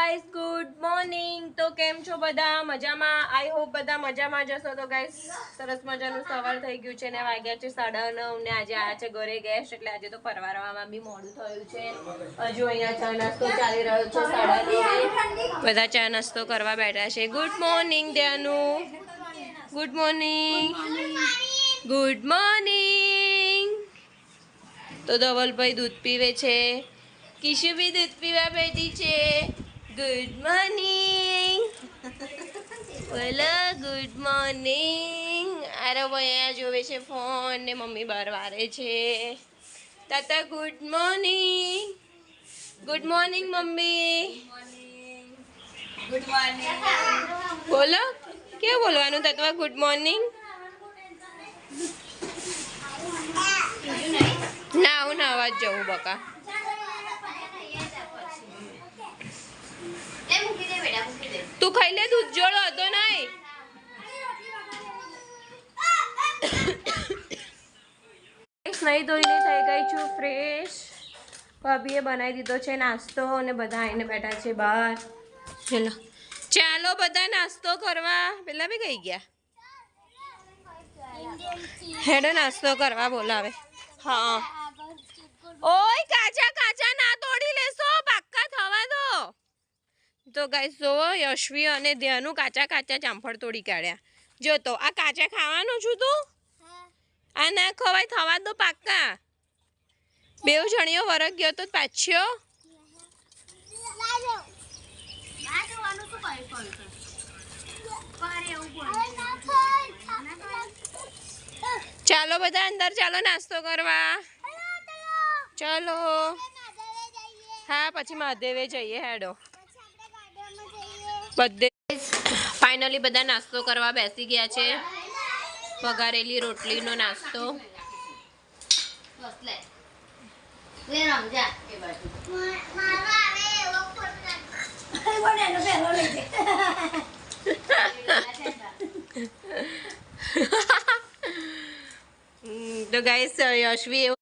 Guys good morning. તો કેમ છો બધા? મજામાં? આઈ હોપ બધા મજામાં જ હશો। તો ગાઈસ સરસ મજાનું સવાર થઈ ગયું છે ને વાગ્યા છે 9:30 ને આજે આયા છે ઘરે ગેસ્ટ, એટલે આજે તો પરવારવામાં બી મોડું થયું છે। હજુ અહીંયા ચા નાસ્તો ચાલી રહ્યો છે 9:30 બધા ચા નાસ્તો કરવા બેઠા છે। ગુડ મોર્નિંગ દેનુ, ગુડ મોર્નિંગ, ગુડ મોર્નિંગ। તો ધવલભાઈ દૂધ પીવે છે, કિશુ भी दूध पीवा बैठी છે। गुड मॉर्निंग बोलो, गुड मॉर्निंग। अरे भैया જોવે છે ફોન ને મમ્મી બહાર વારે છે। તાતા ગુડ મોર્નિંગ, ગુડ મોર્નિંગ મમ્મી, ગુડ મોર્નિંગ। બોલો કેવું બોલવાનું તત્વા? ગુડ મોર્નિંગ ના, હું નાવા જ જવું બકા। તું ખાઈ લે, દૂધ જોડો હતો નહીં। નહીં ધોઈને થઈ ગઈ છું ફ્રેશ। ભાભીએ બનાવી દીધો છે નાસ્તો અને બધા આવીને બેઠા છે બહાર। ચલો ચાલો બધા નાસ્તો કરવા। પેલા બી ગઈ ગયા હેડો નાસ્તો કરવા બોલાવે। હા ઓય કાચા કાચા ના તોડી લેશો, પાક્કા થવા દો। તો ગાઈસ જો યશવી અને ધ્યાનું કાચા કાચા જામફળ તોડી કાઢ્યા। જો તો આ કાચા ખાવાનું છું તું? આ ના ખવાય, થવા દો પાક્કા। બેવ જણીઓ વરગ ગયો તો પાછો। ચાલો બધા અંદર ચાલો નાસ્તો કરવા। ચલો હા, પછી મહાદેવે જઈએ હેડો। બધે ફાઇનલી બધા નાસ્તો કરવા બેસી ગયા છે। વઘારેલી રોટલીનો નાસ્તો। તો ગાઈસ યશવી એવું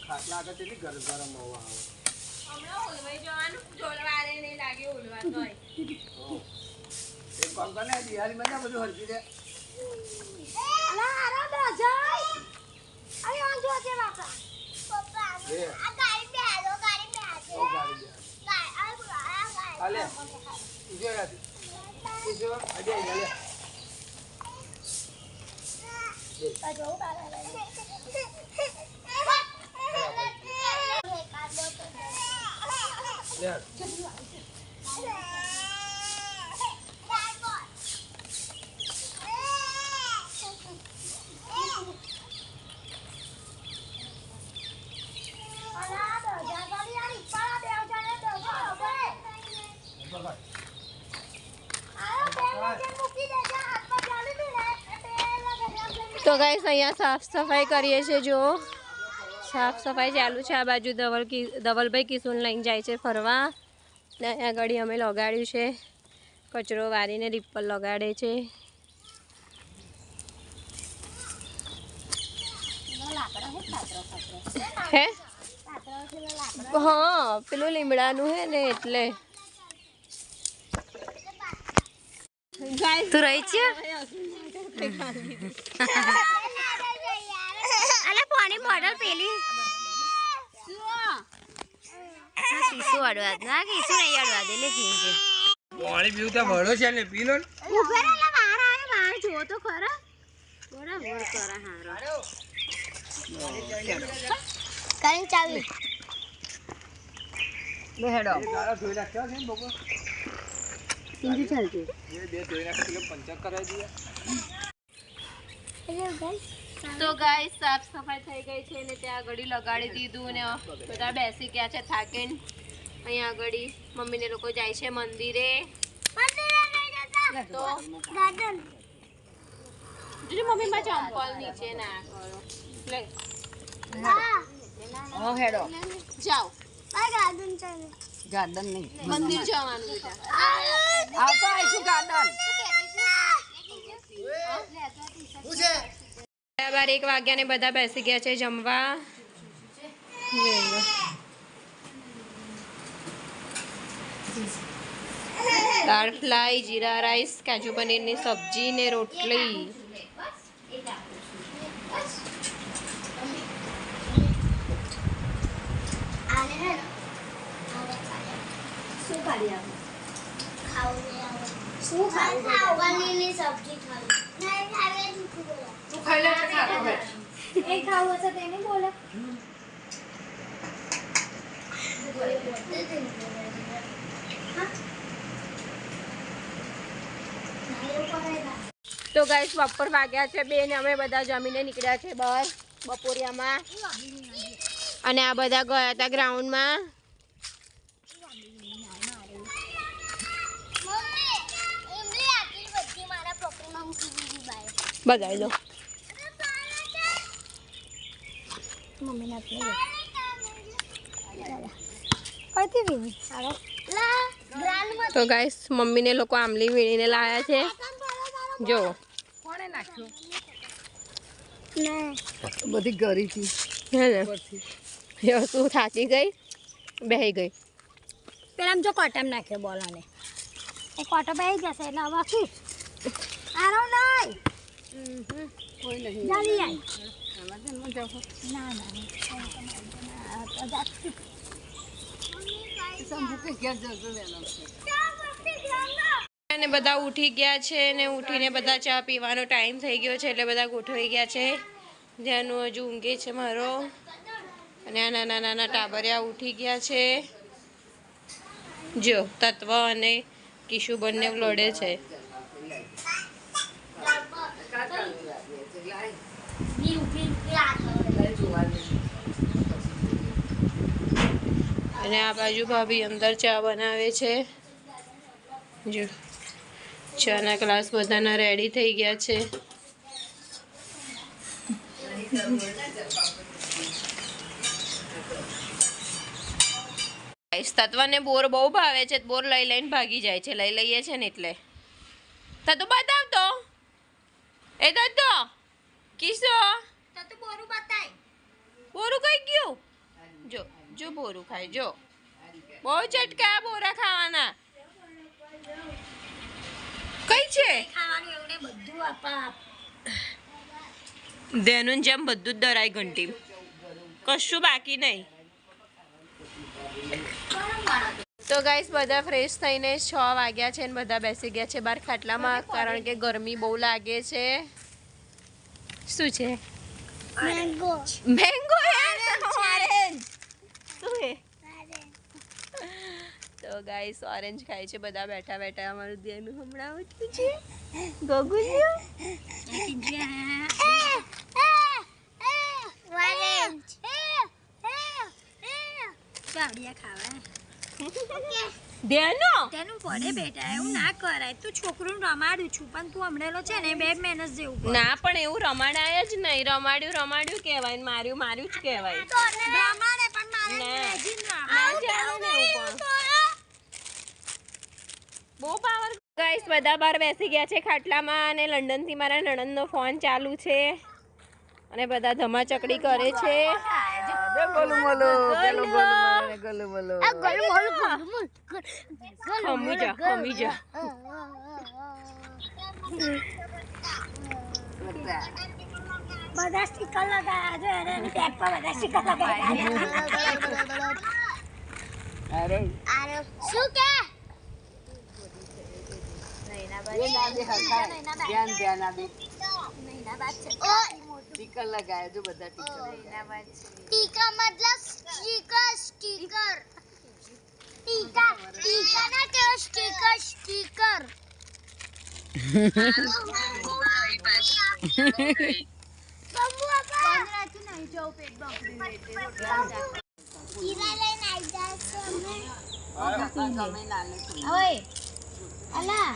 ખાટલા આગળ કેટલી ગરમ ગરમ હવા આવે. હમણાં ઓલવાઈ જવાનું, જોડવાને નહીં લાગે ઓલવા તોય. એક કામ કર ને દિવાળી માં બધું હરકી દે. હાલે ઈજો રાતી ઈજો આજે હાલે તો ગાઈસ અહીંયા સાફ સફાઈ કરીએ છીએ. જો સાફ સફાઈ ચાલુ છે. આ બાજુ ધવલભાઈ કિશુન લઈને જાય છે ફરવા. ને અહીંયા આગળ અમે લગાડ્યું છે કચરો વારીને રીપર લગાડે છે. હે હા પેલું લીમડાનું હે ને એટલે તું રહી છે. અલા પાણી બોટલ પેલી કિસુ અડવા ના કિસુ નહીં અડવા દે લે પીંજે પાણી પીવું તો ભરો છે ને પી લો ને. ઉભે રે લા બહાર આવે બહાર જો તો ખરા થોડા મોર કરા હારો કાઈ ચાવી બેહેડો એ ગાળા ધોઈ નાખ્યા છે ને બકો. પીંજે ચાલતી એ બે ધોઈ નાખ્યા પેલો પંચર કરાવી દઈએ. તો ગાઈસ સાફ સફાઈ થઈ ગઈ છે ને ત્યાં આગળ લગાડી દીધું ને બધા બેસી ગયા છે થાકેન. અહીંયા આગળ મમ્મીને લોકો જાય છે મંદિરે. તો જોજો મમ્મી માં ચંપલ નીચે ના કરો લે હેડો જાઓ ગાર્ડન નહીં મંદિર જવાનું બેટા. આવતો આવીશું ગાર્ડન. બરાબર 1 વાગ્યા ને બધા બેસી ગયા છે જમવા. દાળ ફ્રાય, જીરા રાઈસ, કાજુ પનીરની સબ્જી ને રોટલી. તો ગાઈસ બપોર વાગ્યા છે 2 ને અમે બધા જમીને નીકળ્યા છે બહાર બપોરિયામાં. અને આ બધા ગયા હતા ગ્રાઉન્ડમાં. બગાડી લો તો ગાઈસ મમ્મીને લોકો આમલી વીણીને લાવ્યા છે. જો કોણે નાખ્યું બધી ગરી હતી હે ને તું થાકી ગઈ બેહી ગઈ. પેલા જો કોટમ નાખ્યો બોલાને એ કોટો બેહી જશે એટલે હવે શું આરો નહીં કોઈ નહીં જલ્દી આય ના ના શંભુ કે ઘેર જજો વેલો અને બધા ઉઠી ગયા છે ને ઉઠીને બધા ચા પીવાનો ટાઈમ થઈ ગયો છે એટલે બધા ગોઠવાઈ ગયા છે. ધ્યાનુ હજુ ઊંઘે છે મારો. અને આ નાના નાના ટાબરિયા ઉઠી ગયા છે. જો તત્વ અને કિશુ બંને લડે છે. અને આ બાજુ ભાભી અંદર ચા બનાવે છે. જો ચાના ગ્લાસ બધાના રેડી થઈ ગયા છે. તત્વને બોર બહુ ભાવે છે, બોર લઈ લઈને ભાગી જાય છે, લઈ લઈએ છે ને એટલે. તો બતાવ તો એ તો કિસો તો બોરું બતાય. બોરું કઈ ગયું? જો જો બોરું ખાય, જો બહુ ચટકા બોરા ખાવાના. કઈ છે ખાવાનું એવડે બધું આપા. ધેનું જેમ બધું જ દરાય ઘંટી, કશું બાકી નહીં. તો ગાઈસ બધા ફ્રેશ થઈને 6 વાગ્યા છે ને બધા બેસી ગયા છે બહાર ખાટલામાં, કારણ કે ગરમી બહુ લાગે છે. શું છે? મેંગો. Mango orange. શું હે? તો ગાઈસ ઓરેન્જ ખાય છે બધા બેઠા બેઠા. અમારું ધ્યાન હમણાં ઉઠ્યું છે. ગોગુલ્યો ચાડિયા ખાવા ધ્યાનો તેનું પડે બેટા, એવું ના કરાય. તું છોકરું રમાડું છું પણ તું હમણેલો છે ને 2 મહિના જેવું પડે. ના પણ એવું રમાડાય જ નહીં. રમાડ્યું કહેવાય ને માર્યું જ કહેવાય. રમાડે પણ મારે ના. મેજીન ના ના ચાલે ને એવું પણ. બહુ પાવર. ગાઈસ બધા બહાર બેસી ગયા છે ખાટલામાં અને લંડનથી મારા નણંદનો ફોન ચાલુ છે અને બધા ધમાચકડી કરે છે. ગોલું મોલું પેલું ગોલું મારે ગોલું મોલું ખમી જા બધા સ્ટીકર લગાયા છે અને એની બેગ પર બધા સ્ટીકર લગાયા. અરે શું કે ધ્યાન આપી ટીકર લગાય જો બધા ટીકર ટીકા મતલબ સ્ટીકર ટીકા ના કે સ્ટીકર અલા